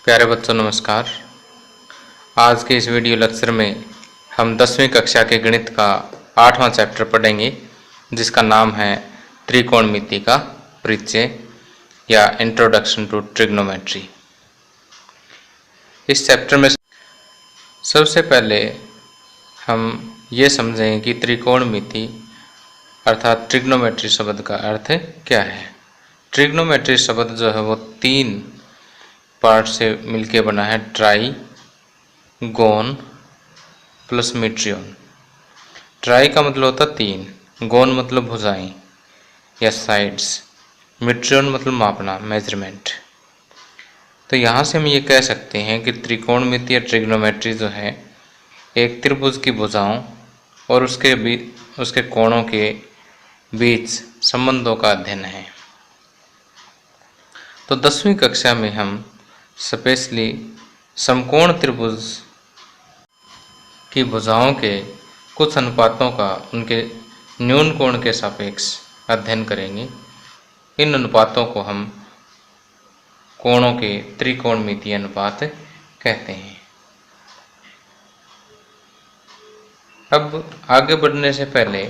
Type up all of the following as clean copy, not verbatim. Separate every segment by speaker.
Speaker 1: प्यारे बच्चों नमस्कार। आज के इस वीडियो लेक्चर में हम 10वीं कक्षा के गणित का 8वां चैप्टर पढ़ेंगे जिसका नाम है त्रिकोणमिति का परिचय या इंट्रोडक्शन टू ट्रिग्नोमेट्री। इस चैप्टर में सबसे पहले हम ये समझेंगे कि त्रिकोणमिति अर्थात ट्रिग्नोमेट्री शब्द का अर्थ क्या है। ट्रिग्नोमेट्री शब्द जो है वो 3 पार्ट से मिलके बना है, ट्राई, गोन प्लस मीट्रियन। ट्राई का मतलब होता है 3, गोन मतलब भुजाएं या साइड्स, मीट्रियन मतलब मापना, मेजरमेंट। तो यहाँ से हम ये कह सकते हैं कि त्रिकोणमिति या ट्रिग्नोमेट्री जो है एक त्रिभुज की भुजाओं और उसके कोणों के बीच संबंधों का अध्ययन है। तो 10वीं कक्षा में हम स्पेशली समकोण त्रिभुज की भुजाओं के कुछ अनुपातों का उनके न्यून कोण के सापेक्ष अध्ययन करेंगे। इन अनुपातों को हम कोणों के त्रिकोणमितीय अनुपात कहते हैं। अब आगे बढ़ने से पहले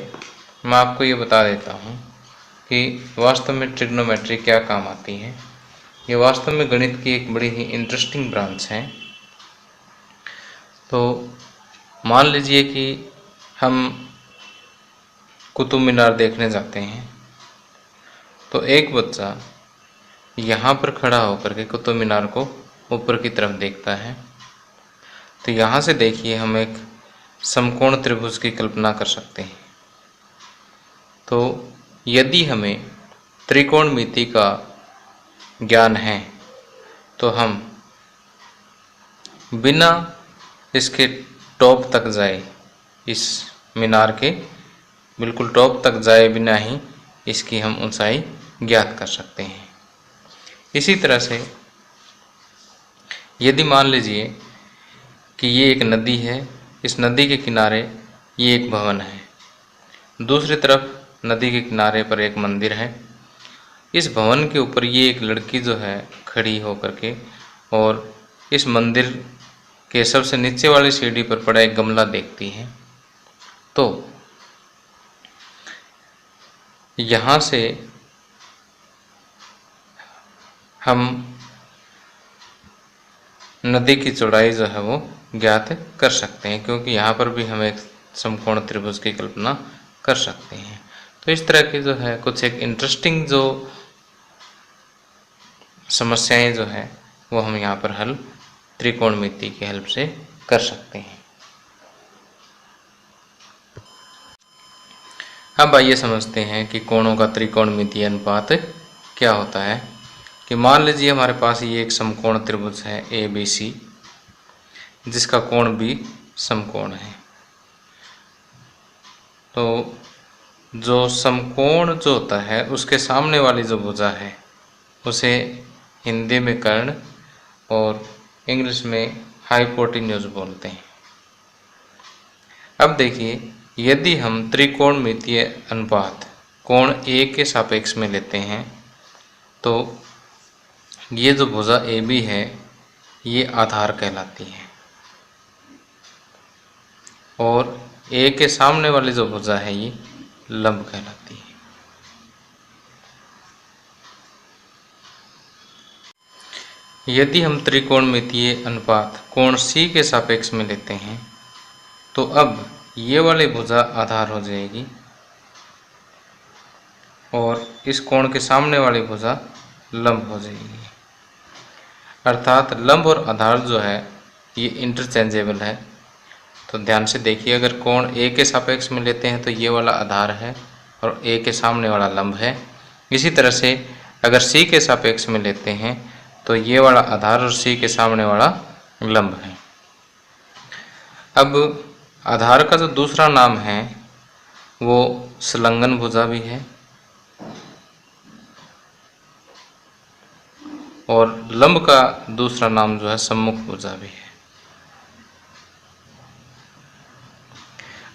Speaker 1: मैं आपको ये बता देता हूँ कि वास्तव में ट्रिग्नोमेट्री क्या काम आती है। ये वास्तव में गणित की एक बड़ी ही इंटरेस्टिंग ब्रांच है। तो मान लीजिए कि हम कुतुब मीनार देखने जाते हैं, तो एक बच्चा यहाँ पर खड़ा होकर के कुतुब मीनार को ऊपर की तरफ देखता है। तो यहाँ से देखिए हम एक समकोण त्रिभुज की कल्पना कर सकते हैं। तो यदि हमें त्रिकोणमिति का ज्ञान है तो हम बिना इसके टॉप तक जाए, इस मीनार के बिल्कुल टॉप तक जाए बिना ही इसकी हम ऊंचाई ज्ञात कर सकते हैं। इसी तरह से यदि मान लीजिए कि ये एक नदी है, इस नदी के किनारे ये एक भवन है, दूसरी तरफ नदी के किनारे पर एक मंदिर है। इस भवन के ऊपर ये एक लड़की जो है खड़ी होकर के और इस मंदिर के सबसे नीचे वाली सीढ़ी पर पड़ा एक गमला देखती है। तो यहाँ से हम नदी की चौड़ाई जो है वो ज्ञात कर सकते हैं, क्योंकि यहाँ पर भी हम एक समकोण त्रिभुज की कल्पना कर सकते हैं। तो इस तरह की जो है कुछ एक इंटरेस्टिंग जो समस्याएं जो है वो हम यहाँ पर हल त्रिकोणमिति की हेल्प से कर सकते हैं। अब आइए समझते हैं कि कोणों का त्रिकोणमितीय अनुपात क्या होता है। कि मान लीजिए हमारे पास ये एक समकोण त्रिभुज है ABC, जिसका कोण भी समकोण है। तो जो समकोण जो होता है उसके सामने वाली जो भुजा है उसे हिंदी में कर्ण और इंग्लिश में हाइपोटेन्यूज बोलते हैं। अब देखिए, यदि हम त्रिकोणमितीय अनुपात कोण A के सापेक्ष में लेते हैं तो ये जो भुजा AB है ये आधार कहलाती है और A के सामने वाली जो भुजा है ये लंब कहलाती है। यदि हम त्रिकोणमितीय अनुपात कोण C के सापेक्ष में लेते हैं तो अब ये वाली भुजा आधार हो जाएगी और इस कोण के सामने वाली भुजा लंब हो जाएगी। अर्थात लंब और आधार जो है ये इंटरचेंजेबल है। तो ध्यान से देखिए, अगर कोण A के सापेक्ष में लेते हैं तो ये वाला आधार है और A के सामने वाला लंब है। इसी तरह से अगर C के सापेक्ष में लेते हैं तो ये वाला आधार और C के सामने वाला लंब है। अब आधार का जो दूसरा नाम है वो संलग्न भुजा भी है और लंब का दूसरा नाम जो है सम्मुख भुजा भी है।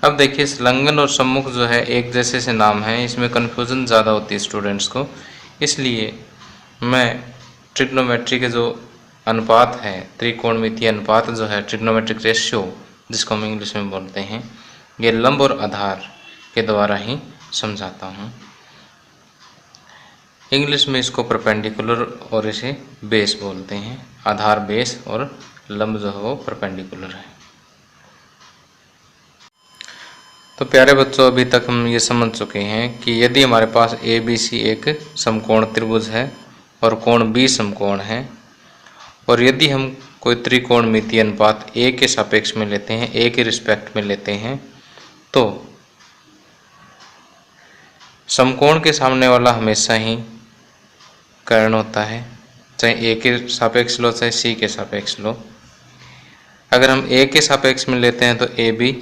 Speaker 1: अब देखिए, संलग्न और सम्मुख जो है एक जैसे से नाम है, इसमें कन्फ्यूज़न ज़्यादा होती है स्टूडेंट्स को। इसलिए मैं ट्रिग्नोमेट्री के जो अनुपात है, त्रिकोणमितीय अनुपात जो है, ट्रिग्नोमेट्रिक रेशियो जिसको हम इंग्लिश में बोलते हैं, ये लंब और आधार के द्वारा ही समझाता हूँ। इंग्लिश में इसको परपेंडिकुलर और इसे बेस बोलते हैं। आधार बेस और लंब जो है वो परपेंडिकुलर है। तो प्यारे बच्चों, अभी तक हम ये समझ चुके हैं कि यदि हमारे पास ए बी सी एक समकोण त्रिभुज है और कोण बी समकोण है, और यदि हम कोई त्रिकोणमितीय अनुपात ए के सापेक्ष में लेते हैं, ए के रिस्पेक्ट में लेते हैं, तो समकोण के सामने वाला हमेशा ही कर्ण होता है, चाहे ए के सापेक्ष लो चाहे सी के सापेक्ष लो। अगर हम ए के सापेक्ष में लेते हैं तो ए बी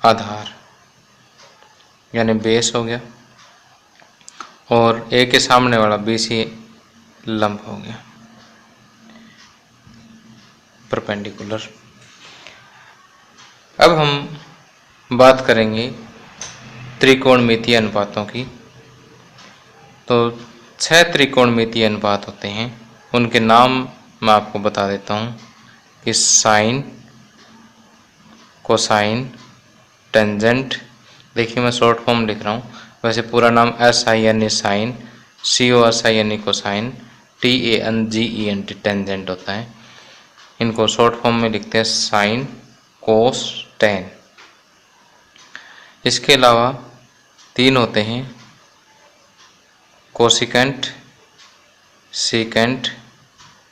Speaker 1: आधार यानी बेस हो गया, और ए के सामने वाला बी सी लंब हो गया, परपेंडिकुलर। अब हम बात करेंगे त्रिकोणमितीय अनुपातों की। तो 6 त्रिकोणमितीय अनुपात होते हैं, उनके नाम मैं आपको बता देता हूँ कि साइन, कोसाइन, टेंजेंट। देखिए मैं शॉर्ट फॉर्म लिख रहा हूँ, वैसे पूरा नाम SIN sine, COSIN cosine, TANGENT tangent होता है। इनको शॉर्ट फॉर्म में लिखते हैं साइन, कोस, टेन। इसके अलावा 3 होते हैं, कोसिकेंट, सीकेंट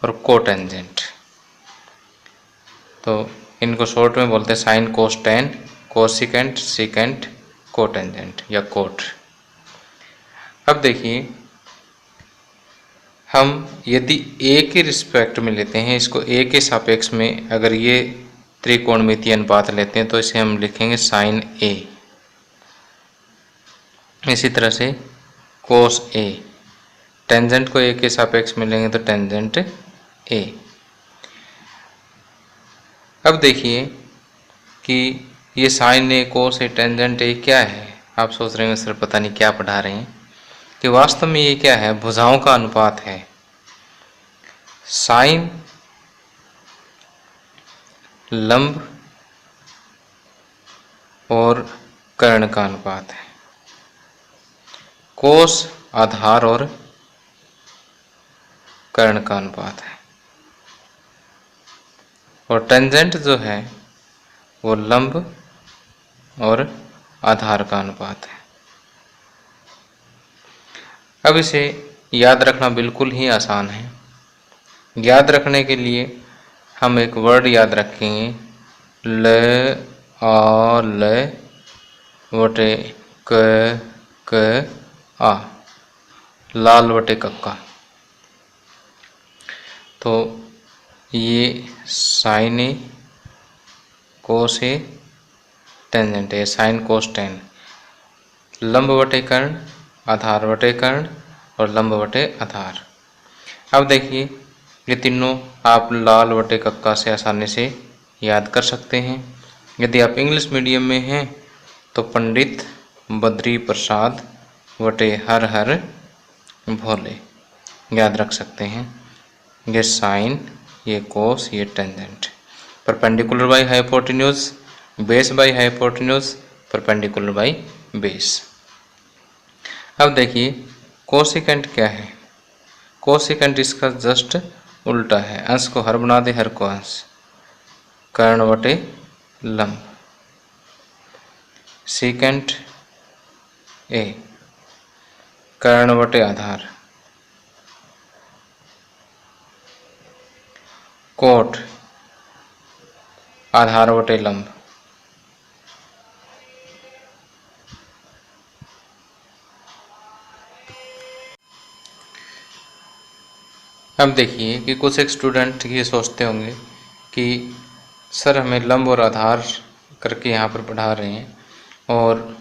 Speaker 1: और कोटेंजेंट। तो इनको शॉर्ट में बोलते हैं sign, cos, ten, cosecant, secant, cotangent या कोट। अब देखिए, हम यदि ए के रिस्पेक्ट में लेते हैं, इसको ए के सापेक्ष में अगर ये त्रिकोणमितीय अनुपात लेते हैं तो इसे हम लिखेंगे साइन ए। इसी तरह से कोस ए, टेंजेंट को ए के सापेक्ष में लेंगे तो टेंजेंट ए। अब देखिए कि ये sine A, cos A, tangent ए क्या है। आप सोच रहे हैं सर पता नहीं क्या पढ़ा रहे हैं, कि वास्तव में ये क्या है, भुजाओं का अनुपात है। साइन लंब और कर्ण का अनुपात है, कोस आधार और कर्ण का अनुपात है, और टेंजेंट जो है वो लंब और आधार का अनुपात है। अब इसे याद रखना बिल्कुल ही आसान है। याद रखने के लिए हम एक वर्ड याद रखेंगे, ल आ ल वटे क आ, लाल वटे कक्का। तो ये sine A, cos A, tangent A, sine cos tan, लंब वटे कर्ण, आधार वटे कर्ण और लंब वटे आधार। अब देखिए ये तीनों आप लाल वटे कक्का से आसानी से याद कर सकते हैं। यदि आप इंग्लिश मीडियम में हैं तो पंडित बद्री प्रसाद वटे हर हर भोले याद रख सकते हैं। ये साइन, ये कोस, ये tangent. Perpendicular by hypotenuse, base by hypotenuse, perpendicular by base. अब देखिए कोसिकेंट क्या है। कोसिकेंट इसका जस्ट उल्टा है, अंश को हर बना दे, हर को अंश, कर्ण वटे लंब। सीकेंट ए, कर्ण वटे आधार। कोट, आधार वटे लंब। अब देखिए कि कुछ एक स्टूडेंट ये सोचते होंगे कि सर हमें लंब और आधार करके यहाँ पर पढ़ा रहे हैं और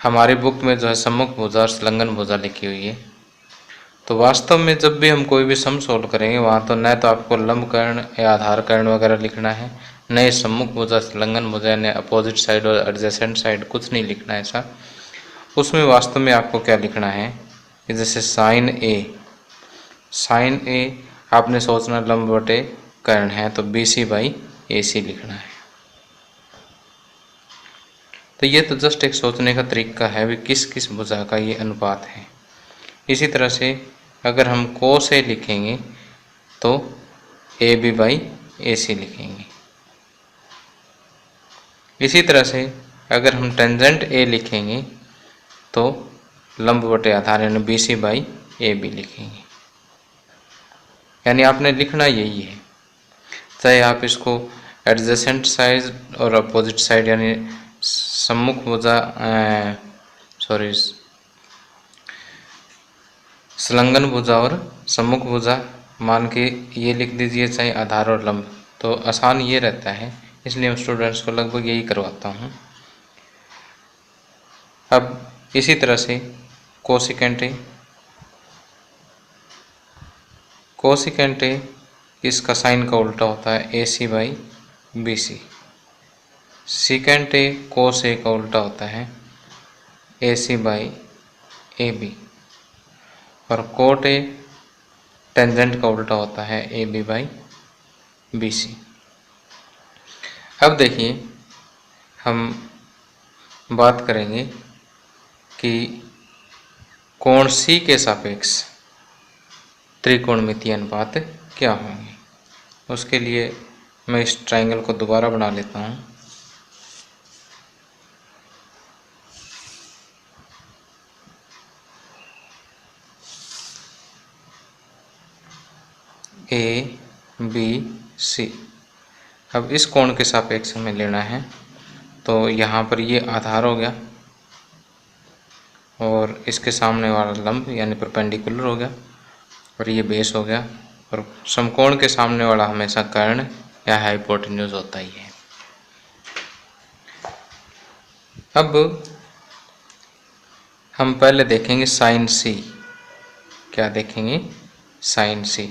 Speaker 1: हमारी बुक में जो है सम्मुख भुजा और संलग्न भुजा लिखी हुई है। तो वास्तव में जब भी हम कोई भी सम सोल्व करेंगे वहाँ तो न तो आपको लंब कर्ण या आधार कर्ण वगैरह लिखना है, न ही सम्मुख भुजा संलग्न भुजा यानी अपोजिट साइड और एडजेसेंट साइड, कुछ नहीं लिखना है ऐसा। उसमें वास्तव में आपको क्या लिखना है कि जैसे साइन ए, साइन ए आपने सोचना लंब बटे कर्ण है तो BC/AC लिखना है। तो ये तो जस्ट एक सोचने का तरीका है भी किस किस भुजा का ये अनुपात है। इसी तरह से अगर हम cos A लिखेंगे तो AB/AC लिखेंगे। इसी तरह से अगर हम टेंजेंट A लिखेंगे तो लंब बटे आधार यानी BC/AB लिखेंगे। यानी आपने लिखना यही है, चाहे आप इसको एडजेसेंट साइड और अपोजिट साइड यानी सम्मुख भुजा संलग्न भुजा और सम्मुख भुजा मान के ये लिख दीजिए, चाहे आधार और लंब, तो आसान ये रहता है, इसलिए हम स्टूडेंट्स को लगभग यही करवाता हूँ। अब इसी तरह से कोसिकेंट ए इसका साइन का उल्टा होता है AC/BC। सीकेंट ए कोस ए का उल्टा होता है AC/AB। और कोट ए टेंजेंट का उल्टा होता है AB/BC। अब देखिए हम बात करेंगे कि कोण C के सापेक्ष त्रिकोणमितीय अनुपात क्या होंगे। उसके लिए मैं इस ट्रायंगल को दोबारा बना लेता हूँ। ABC। अब इस कोण के सापेक्ष हमें लेना है, तो यहाँ पर ये आधार हो गया और इसके सामने वाला लंब यानी परपेंडिकुलर हो गया और ये बेस हो गया, और समकोण के सामने वाला हमेशा कर्ण या हाइपोटेन्यूज होता ही है। अब हम पहले देखेंगे साइन C। क्या देखेंगे? साइन C,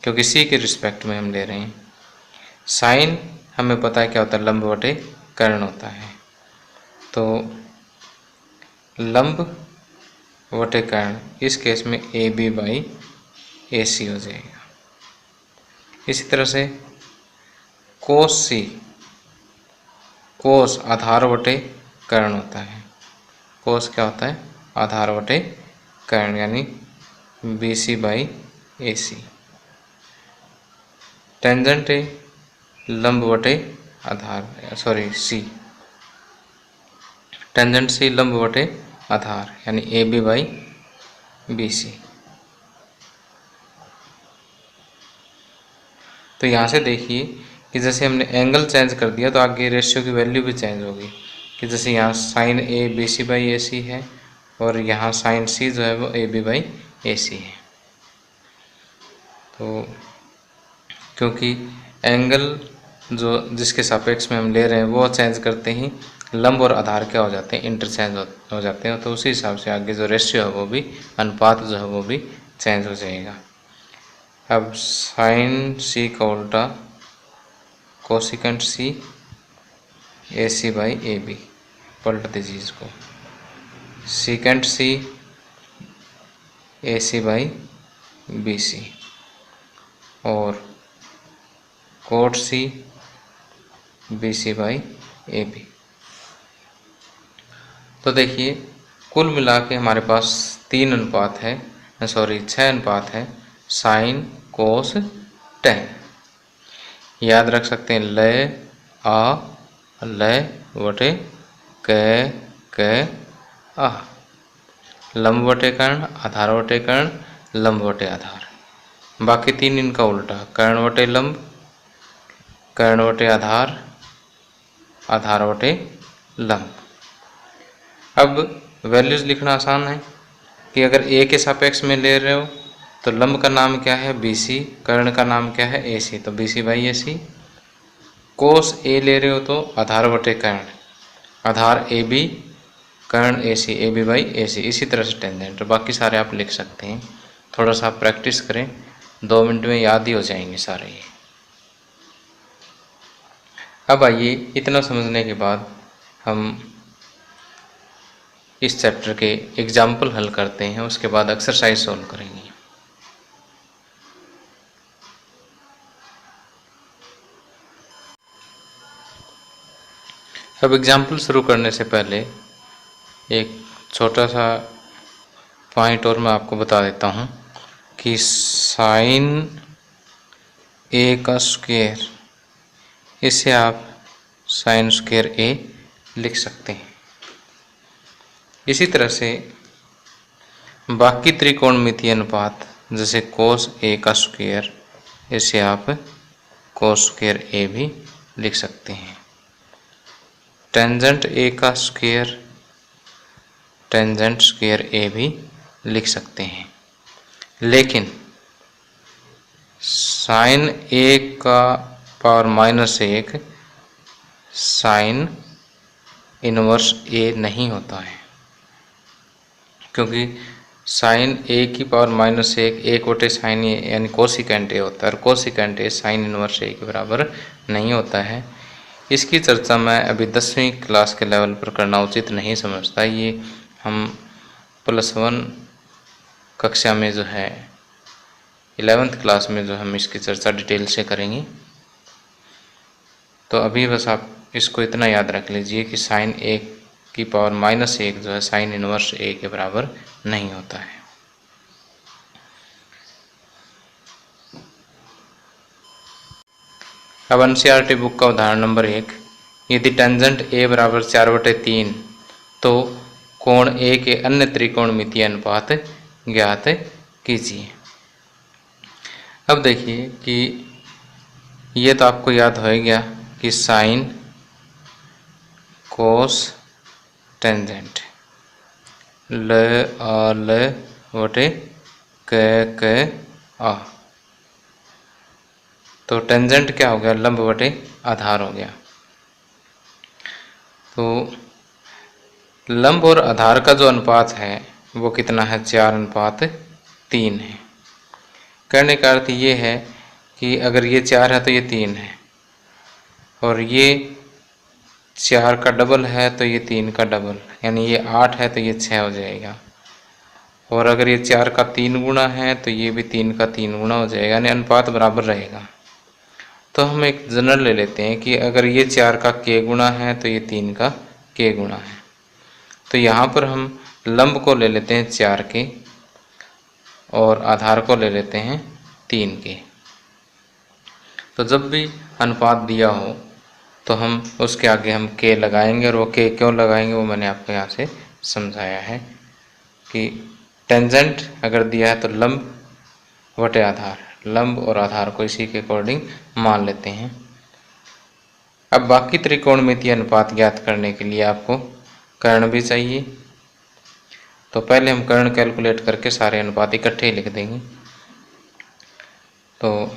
Speaker 1: क्योंकि C के रिस्पेक्ट में हम ले रहे हैं। साइन हमें पता है क्या होता है, लंब बटे कर्ण होता है, तो लंब बटे कर्ण इस केस में AB/AC हो जाएगा। इसी तरह से कोस C, कोस आधार बटे कर्ण होता है। कोस क्या होता है? आधार बटे कर्ण यानी BC/AC। टेंजेंट ए लंब बटे आधार C, टेंजेंट C लंब बटे आधार यानी AB/BC। तो यहाँ से देखिए कि जैसे हमने एंगल चेंज कर दिया तो आगे रेशियो की वैल्यू भी चेंज होगी, कि जैसे यहाँ साइन A BC/AC है और यहाँ साइन C जो है वो AB/AC है। तो क्योंकि एंगल जो जिसके सापेक्ष में हम ले रहे हैं वो चेंज करते ही लंब और आधार क्या हो जाते हैं, इंटरचेंज हो जाते हैं, तो उसी हिसाब से आगे जो रेशियो है वो भी, अनुपात जो है वो भी चेंज हो जाएगा। अब साइन C का उल्टा कोसिकेंट C AC/AB, पलट दीजिए इसको, सीकेंट C AC/BC और कोट C BC/AB। तो देखिए कुल मिला के हमारे पास 6 अनुपात है, साइन कोस टेन। याद रख सकते हैं लय आ लय बटे क आ, लंब बटे कर्ण, आधार बटे कर्ण, लंब बटे आधार। बाकी 3 इनका उल्टा, कर्ण बटे लंब, कर्ण बटे आधार, आधार बटे लंब। अब वैल्यूज लिखना आसान है कि अगर A के सापेक्ष में ले रहे हो तो लंब का नाम क्या है BC, कर्ण का नाम क्या है AC, तो BC/AC। कोस A ले रहे हो तो आधार बटे कर्ण, आधार AB, कर्ण AC, AB/AC। इसी तरह से टेंजेंट, बाकी सारे आप लिख सकते हैं। थोड़ा सा प्रैक्टिस करें, 2 मिनट में याद ही हो जाएंगे सारे ये। अब आइए इतना समझने के बाद हम इस चैप्टर के एग्जाम्पल हल करते हैं, उसके बाद एक्सरसाइज सॉल्व करेंगे। अब एग्जाम्पल शुरू करने से पहले एक छोटा सा पॉइंट और मैं आपको बता देता हूँ कि साइन ए का स्क्वायर, इसे आप साइन स्क्वायर ए लिख सकते हैं। इसी तरह से बाकी त्रिकोणमितीय अनुपात जैसे कोस ए का स्क्वायर, इसे आप कोस स्क्वायर ए भी लिख सकते हैं। टेंजेंट ए का स्क्वायर, टेंजेंट स्क्वायर ए भी लिख सकते हैं। लेकिन साइन ए का पावर -1 साइन इनवर्स ए नहीं होता है, क्योंकि साइन ए की पावर -1 1/sin ए यानी कोसिकेंट ए होता है, और कोसिकेंट ए साइन इनवर्स ए के बराबर नहीं होता है। इसकी चर्चा मैं अभी 10वीं क्लास के लेवल पर करना उचित नहीं समझता। ये हम +1 कक्षा में जो है 11th क्लास में जो हम इसकी चर्चा डिटेल से करेंगे। तो अभी बस आप इसको इतना याद रख लीजिए कि साइन ए की पावर -1 जो है साइन इनवर्स ए के बराबर नहीं होता है। अब एनसीईआरटी बुक का उदाहरण नंबर 1, यदि टेंजेंट ए बराबर 4/3 तो कोण ए के अन्य त्रिकोणमितीय अनुपात ज्ञात कीजिए। अब देखिए कि ये तो आपको याद हो गया कि साइन कोस टेंजेंट l/a। तो टेंजेंट क्या हो गया, लंब बटे आधार हो गया। तो लंब और आधार का जो अनुपात है वो कितना है, 4:3 है। कहने का अर्थ ये है कि अगर ये 4 है तो ये 3 है, और ये 4 का डबल है तो ये 3 का डबल, यानी ये 8 है तो ये 6 हो जाएगा। और अगर ये 4 का 3 गुना है तो ये भी 3 का 3 गुना हो जाएगा, यानी अनुपात बराबर रहेगा। तो हम एक जनरल ले लेते हैं कि अगर ये 4 का k गुना है तो ये 3 का k गुना है। तो यहाँ पर हम लंब को ले लेते हैं 4 के और आधार को ले लेते हैं 3 के। तो जब भी अनुपात दिया हो तो हम उसके आगे हम k लगाएंगे, और वो k क्यों लगाएंगे वो मैंने आपको यहाँ से समझाया है कि टेंजेंट अगर दिया है तो लंब बटे आधार, लंब और आधार को इसी के अकॉर्डिंग मान लेते हैं। अब बाकी त्रिकोणमितीय अनुपात ज्ञात करने के लिए आपको कर्ण भी चाहिए। तो पहले हम कर्ण कैलकुलेट करके सारे अनुपात इकट्ठे लिख देंगे। तो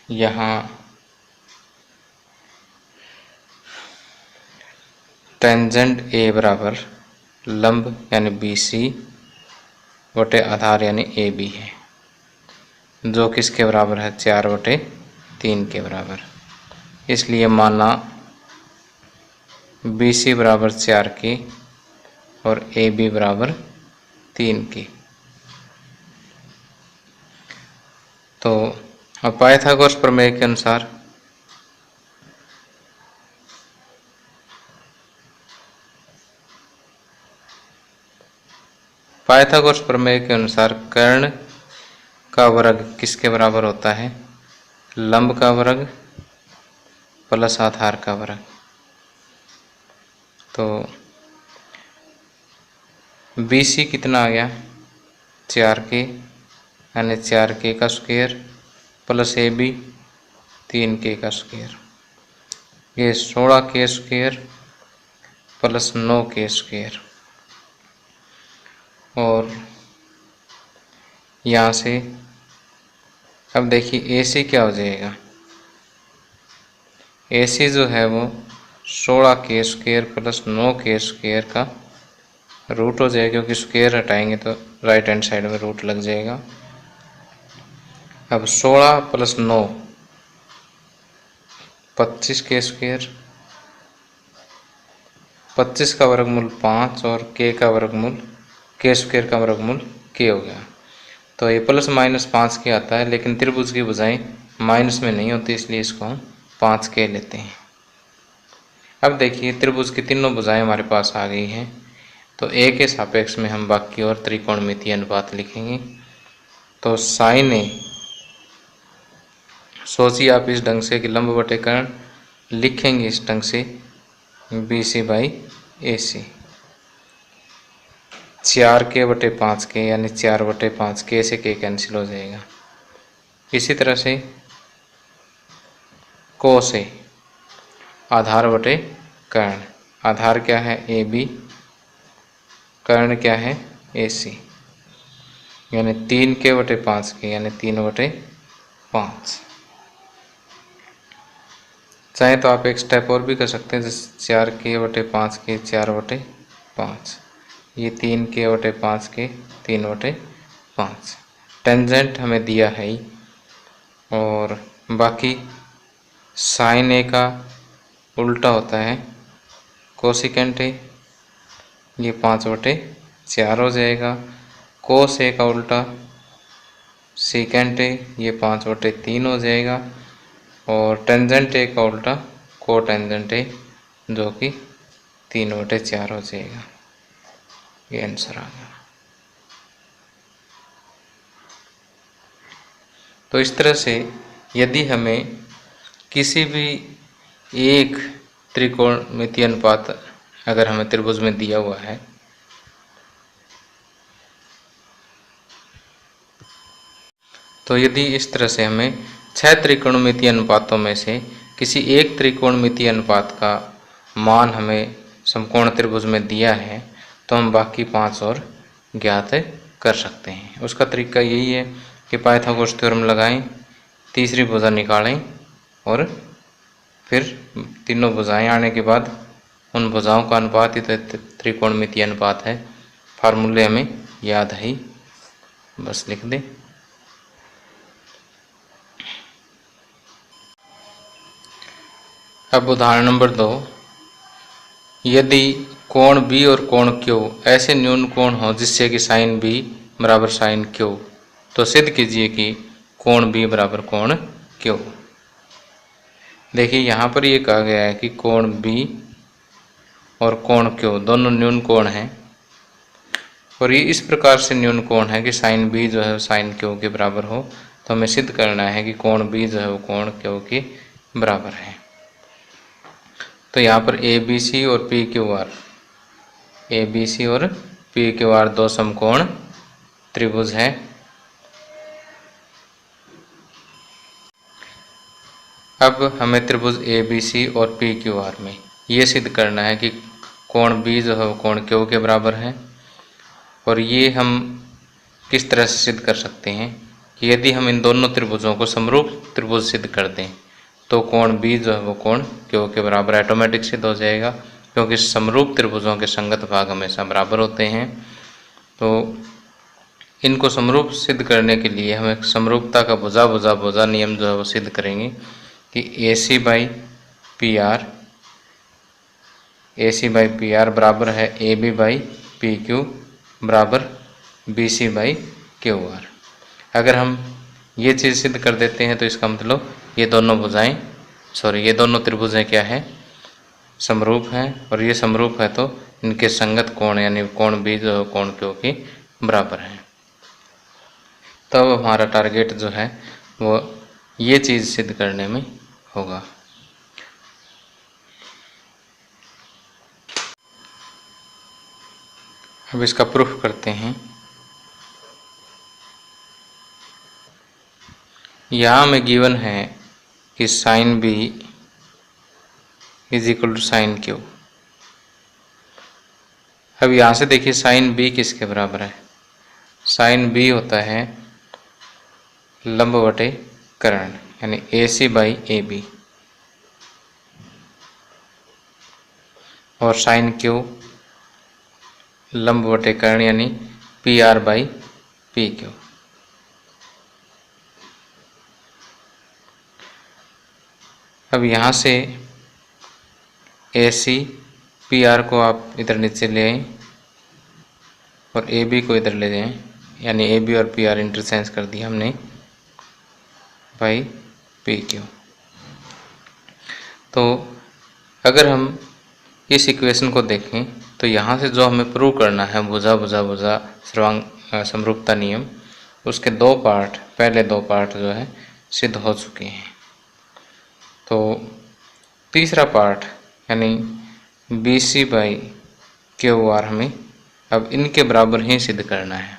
Speaker 1: यहाँ टेंजेंट ए बराबर लंब यानी BC बटे आधार यानी AB है, जो किसके बराबर है, 4/3 के बराबर। इसलिए माना BC बराबर 4 के और AB बराबर 3 के। तो अब पाइथागोरस प्रमेय के अनुसार कर्ण का वर्ग किसके बराबर होता है, लंब का वर्ग प्लस आधार का वर्ग। तो BC कितना आ गया, 4 के यानी 4 के का स्क्वायर प्लस AB 3 के का स्क्वायर, ये 16 के स्क्वायर प्लस 9 के स्क्वायर। और यहाँ से अब देखिए AC क्या हो जाएगा, AC जो है वो 16 के स्क्वायर प्लस 9 के स्क्वायर का रूट हो जाएगा, क्योंकि स्क्वायर हटाएंगे तो राइट हैंड साइड में रूट लग जाएगा। अब 16 प्लस 9 25 के स्क्वायर, 25 का वर्गमूल 5 और k का वर्गमूल k स्क्वायर का वर्गमूल k हो गया। तो ये प्लस माइनस 5 के आता है, लेकिन त्रिभुज की भुजाएं माइनस में नहीं होती, इसलिए इसको हम 5 के लेते हैं। अब देखिए त्रिभुज की तीनों भुजाएं हमारे पास आ गई हैं, तो ए के सापेक्ष में हम बाकी और त्रिकोणमितीय अनुपात लिखेंगे। तो साइन ए, सोचिए आप इस ढंग से कि लंब बटे कर्ण लिखेंगे इस ढंग से B C by A C, 4k/5k यानी 4/5k से k कैंसिल हो जाएगा। इसी तरह से कोस ए, आधार बटे कर्ण, आधार क्या है ए बी, कर्ण क्या है ए सी, यानी 3k/5k यानी 3/5। चाहे तो आप एक स्टेप और भी कर सकते हैं, जैसे 4k/5k 4/5, ये 3k/5k 3/5। टेंजेंट हमें दिया है ही, और बाकी साइन ए का उल्टा होता है कोसिकेंट ए, ये 5/4 हो जाएगा। कोस ए का उल्टा सीकेंट ए, ये 5/3 हो जाएगा। और टेंजेंट ए का उल्टा को टेंजेंट ए, जो कि 3/4 हो जाएगा। ये आंसर आ गया। तो इस तरह से यदि हमें किसी भी एक त्रिकोणमितीय अनुपात अगर हमें त्रिभुज में दिया हुआ है, तो यदि इस तरह से हमें 6 त्रिकोणमितीय अनुपातों में से किसी एक त्रिकोणमितीय अनुपात का मान हमें समकोण त्रिभुज में दिया है, तो हम बाकी 5 और ज्ञात कर सकते हैं। उसका तरीका यही है कि पाइथागोरस थ्योरम लगाएं, तीसरी भुजा निकालें और फिर तीनों भुजाएं आने के बाद उन भुजाओं का अनुपात ही त्रिकोणमितीय अनुपात है। फार्मूले हमें याद है ही, बस लिख दें। अब उदाहरण नंबर 2, यदि कोण बी और कोण क्यू ऐसे न्यून कोण हो जिससे कि साइन बी बराबर साइन क्यू, तो सिद्ध कीजिए कि कोण बी बराबर कोण क्यू। देखिए यहाँ पर ये कहा गया है कि कोण बी और कोण क्यू दोनों न्यून कोण हैं, और ये इस प्रकार से न्यून कोण है कि साइन बी जो है साइन क्यू के बराबर हो। तो हमें सिद्ध करना है कि कोण बी जो है वो कोण क्यू के बराबर है। तो यहाँ पर ए बी सी और P Q R, A B C और पी क्यू आर दो समकोण त्रिभुज है। अब हमें त्रिभुज ए बी सी और पी क्यू आर में ये सिद्ध करना है कि कोण बी जो है वो कोण क्यू के बराबर है। और ये हम किस तरह से सिद्ध कर सकते हैं कि यदि हम इन दोनों त्रिभुजों को समरूप त्रिभुज सिद्ध कर दें, तो कोण बी जो है वो कोण क्यू के बराबर ऑटोमेटिक सिद्ध हो जाएगा, क्योंकि समरूप त्रिभुजों के संगत भाग हमेशा बराबर होते हैं। तो इनको समरूप सिद्ध करने के लिए हम एक समरूपता का भुजा भुजा भुजा नियम जो है वो सिद्ध करेंगे कि A C by P R, A C by P R बराबर है A B by P Q बराबर B C by Q R. अगर हम ये चीज़ सिद्ध कर देते हैं तो इसका मतलब ये दोनों भुजाएं ये दोनों त्रिभुजें क्या है समरूप हैं, और ये समरूप है तो इनके संगत कोण यानी कोण बी जो है कोण क्यू के बराबर है। तब हमारा टारगेट जो है वो ये चीज़ सिद्ध करने में होगा। अब इसका प्रूफ करते हैं। यहाँ में गिवन है कि sine B is equal to sine Q. अब यहाँ से देखिए साइन बी किसके बराबर है, साइन बी होता है लंब बटे कर्ण यानी ए सी बाई ए बी, और साइन क्यू लंब बटे कर्ण यानी P R by P Q. अब यहाँ से ए सी पी आर को आप इधर नीचे ले आए और ए बी को इधर ले जाएं, यानी ए बी और पी आर इंटरचेंज कर दिया हमने बाई पी क्यू। तो अगर हम इस इक्वेशन को देखें तो यहाँ से जो हमें प्रूव करना है भुजा भुजा भुजा सर्वांग समरूपता नियम, उसके दो पार्ट, पहले दो पार्ट जो है सिद्ध हो चुके हैं। तो तीसरा पार्ट यानी BC बाई QR हमें अब इनके बराबर ही सिद्ध करना है।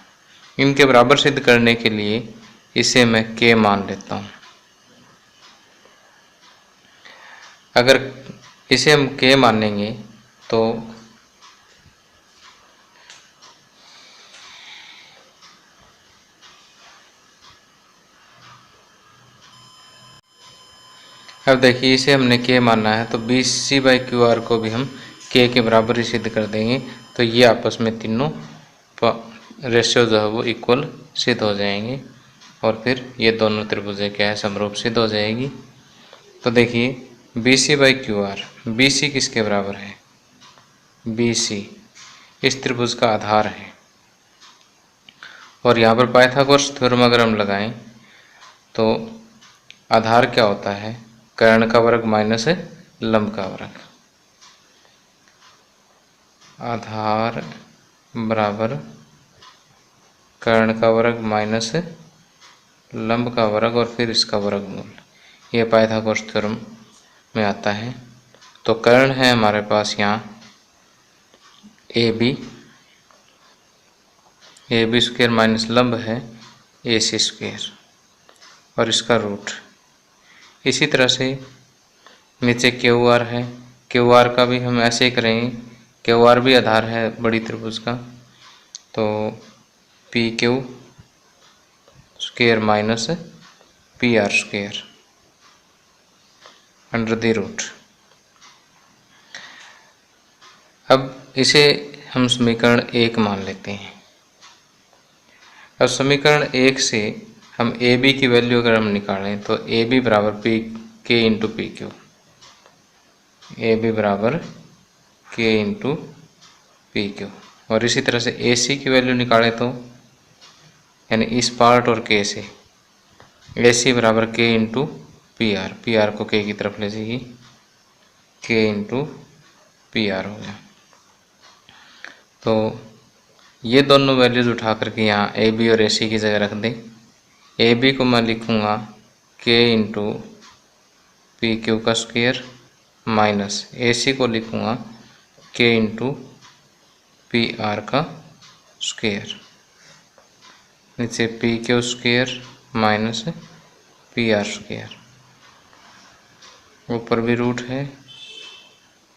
Speaker 1: इनके बराबर सिद्ध करने के लिए इसे मैं K मान लेता हूँ। अगर इसे हम K मानेंगे तो अब देखिए इसे हमने K माना है तो BC बाई QR को भी हम K के बराबर ही सिद्ध कर देंगे। तो ये आपस में तीनों रेशियो जो है वो इक्वल सिद्ध हो जाएंगे और फिर ये दोनों त्रिभुजें क्या है समरूप सिद्ध हो जाएगी। तो देखिए BC बाई QR, BC किसके बराबर है? BC इस त्रिभुज का आधार है और यहाँ पर पाइथागोरस थ्योरम अगर हम लगाएं तो आधार क्या होता है? कर्ण का वर्ग माइनस लंब का वर्ग। आधार बराबर कर्ण का वर्ग माइनस लंब का वर्ग और फिर इसका वर्गमूल, ये पाइथागोरस थ्योरम में आता है। तो कर्ण है हमारे पास यहाँ AB स्क्वायर माइनस लंब है AC स्क्वायर और इसका रूट। इसी तरह से नीचे QR है, QR का भी हम ऐसे ही करेंगे। QR भी आधार है बड़ी त्रिभुज का, तो PQ square minus PR square under the root. अब इसे हम समीकरण 1 मान लेते हैं। अब समीकरण 1 से हम AB की वैल्यू अगर हम निकालें तो AB बराबर K इंटू PQ, AB बराबर K इंटू PQ। और इसी तरह से AC की वैल्यू निकालें तो यानी इस पार्ट और K से AC बराबर K इंटू PR, PR को K की तरफ ले जाएगी, K इंटू PR हो गया। तो ये दोनों वैल्यूज उठा करके यहाँ AB और AC की जगह रख दें। AB को मैं लिखूँगा K इंटू PQ का स्क्वायर माइनस AC को लिखूँगा K इंटू PR का स्क्वायर, नीचे PQ square minus PR square, ऊपर भी रूट है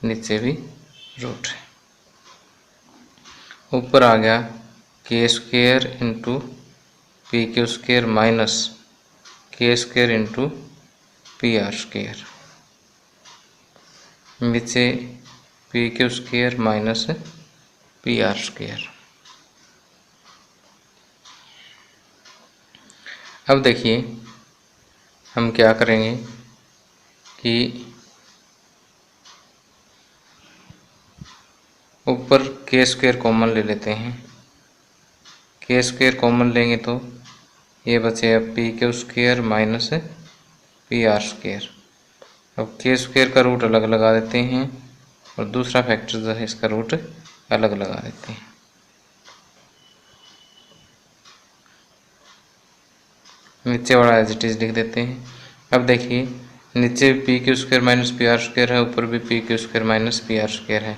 Speaker 1: नीचे भी रूट है। ऊपर आ गया K square into PQ square minus K square into PR square, नीचे PQ square minus PR square. अब देखिए हम क्या करेंगे कि ऊपर K स्क्वायर कॉमन ले लेते हैं। K स्क्वायर कॉमन लेंगे तो ये बचेगा PQ square minus PR square. अब K स्क्वायर का रूट अलग लगा देते हैं और दूसरा फैक्टर जो है इसका रूट अलग लगा देते हैं। नीचे वाला एज इट इज लिख देते हैं। अब देखिए नीचे PQ square minus PR square है, ऊपर भी PQ square minus PR square है,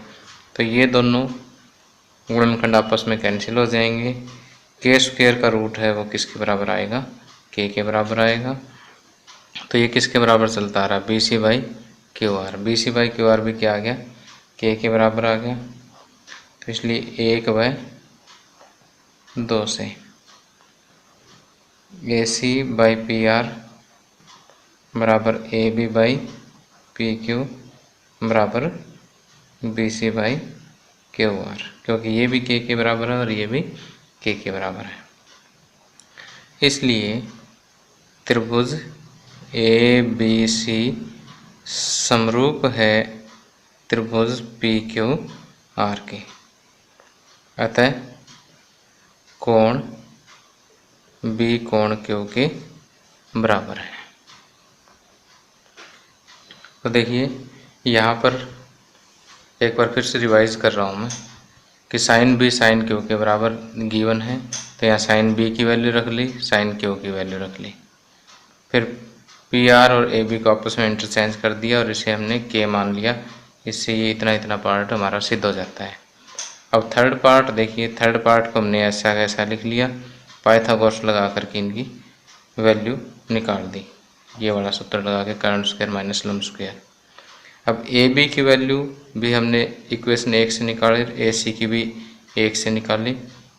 Speaker 1: तो ये दोनों गुणनखंड आपस में कैंसिल हो जाएंगे। K स्क्वायर का रूट है वो किसके बराबर आएगा? K के बराबर आएगा। तो ये किसके बराबर चलता आ रहा है? BC by QR। BC by QR भी क्या आ गया? K के बराबर आ गया। तो इसलिए 1/2 से AC बाई PR बराबर AB बाई PQ बराबर BC बाई QR, क्योंकि ये भी K के बराबर है और ये भी K के बराबर है। इसलिए त्रिभुज ABC समरूप है त्रिभुज PQR के। अतः कोण B कोण Q के बराबर है। तो देखिए यहाँ पर एक बार फिर से रिवाइज कर रहा हूँ मैं कि साइन बी साइन क्यू के बराबर गिवन है, तो यहाँ साइन बी की वैल्यू रख ली, साइन क्यू की वैल्यू रख ली, फिर पी आर और ए बी को आपस में इंटरचेंज कर दिया और इसे हमने के मान लिया। इससे ये इतना इतना पार्ट हमारा सिद्ध हो जाता है। अब थर्ड पार्ट देखिए, थर्ड पार्ट को हमने ऐसा कैसा लिख लिया, पाइथागोरस लगा करके इनकी वैल्यू निकाल दी, ये वाला सूत्र लगा के कर्ण स्क्वायर माइनस लंब स्क्वायर। अब ए बी की वैल्यू भी हमने इक्वेशन 1 से निकाली, ए सी की भी 1 से निकाली,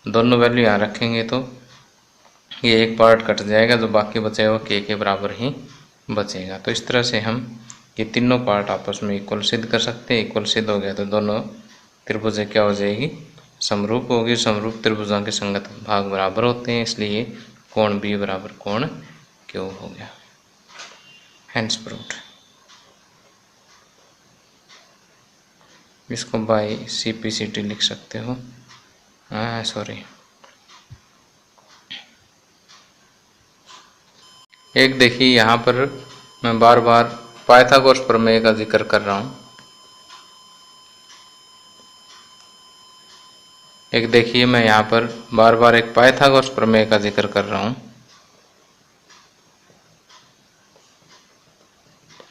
Speaker 1: दोनों वैल्यू यहाँ रखेंगे तो ये एक पार्ट कट जाएगा, जो बाकी बचेगा के बराबर ही बचेगा। तो इस तरह से हम ये तीनों पार्ट आपस में इक्वल सिद्ध कर सकते हैं। इक्वल सिद्ध हो गया तो दोनों त्रिभुजें क्या हो जाएगी, समरूप होगी। समरूप त्रिभुजों के संगत भाग बराबर होते हैं, इसलिए कोण बी बराबर कोण क्यू हो गया। Hence proved. इसको बाय CPCT लिख सकते हो, सॉरी। एक देखिए यहाँ पर मैं बार बार पाइथागोरस प्रमेय का जिक्र कर रहा हूँ। एक देखिए मैं यहाँ पर बार बार एक पाइथागोरस प्रमेय का जिक्र कर रहा हूँ।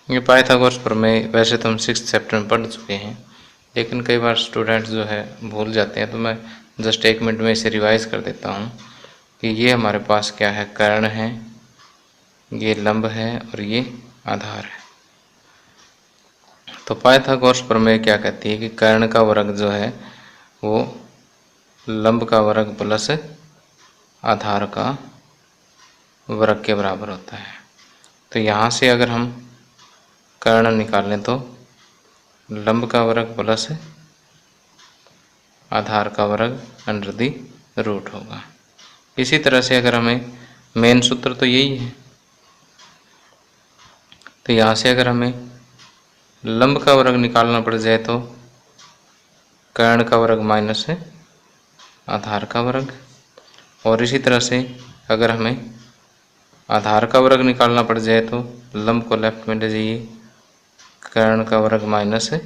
Speaker 1: ये पाइथागोरस प्रमेय वैसे तो हम 6th चैप्टर में पढ़ चुके हैं, लेकिन कई बार स्टूडेंट जो है भूल जाते हैं, तो मैं जस्ट 1 मिनट में इसे रिवाइज कर देता हूँ कि ये हमारे पास क्या है, कर्ण है, ये लंब है और ये आधार है। तो पाइथागोरस प्रमेय क्या कहती है कि कर्ण का वर्ग जो है वो लंब का वर्ग प्लस आधार का वर्ग के बराबर होता है। तो यहाँ से अगर हम कर्ण निकालें तो लंब का वर्ग प्लस आधार का वर्ग अंडर दी रूट होगा। इसी तरह से अगर हमें मेन सूत्र तो यही है, तो यहाँ से अगर हमें लंब का वर्ग निकालना पड़ जाए तो कर्ण का वर्ग माइनस है आधार का वर्ग, और इसी तरह से अगर हमें आधार का वर्ग निकालना पड़ जाए तो लंब को लेफ्ट में ले जाइए, कर्ण का वर्ग माइनस है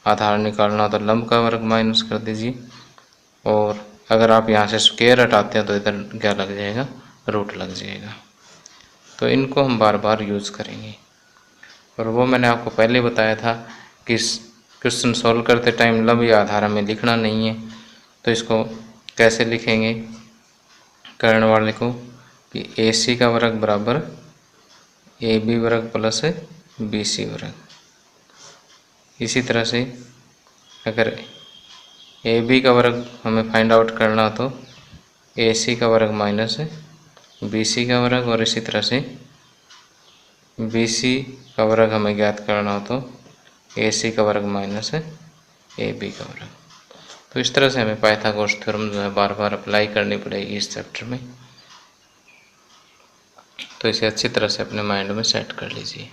Speaker 1: आधार निकालना हो तो लंब का वर्ग माइनस कर दीजिए, और अगर आप यहाँ से स्क्वायर हटाते हैं तो इधर क्या लग जाएगा, रूट लग जाएगा। तो इनको हम बार बार यूज़ करेंगे, और वो मैंने आपको पहले बताया था कि क्वेश्चन सॉल्व करते टाइम लंब या आधार हमें लिखना नहीं है। तो इसको कैसे लिखेंगे कर्ण वाले को कि AC का वर्ग बराबर AB वर्ग प्लस BC वर्ग। इसी तरह से अगर AB का वर्ग हमें फाइंड आउट करना हो तो AC का वर्ग माइनस BC का वर्ग, और इसी तरह से BC का वर्ग हमें ज्ञात करना हो तो AC का वर्ग माइनस AB का वर्ग। तो इस तरह से हमें पाइथागोरस थ्योरम जो है बार बार अप्लाई करनी पड़ेगी इस चैप्टर में। तो इसे अच्छी तरह से अपने माइंड में सेट कर लीजिए।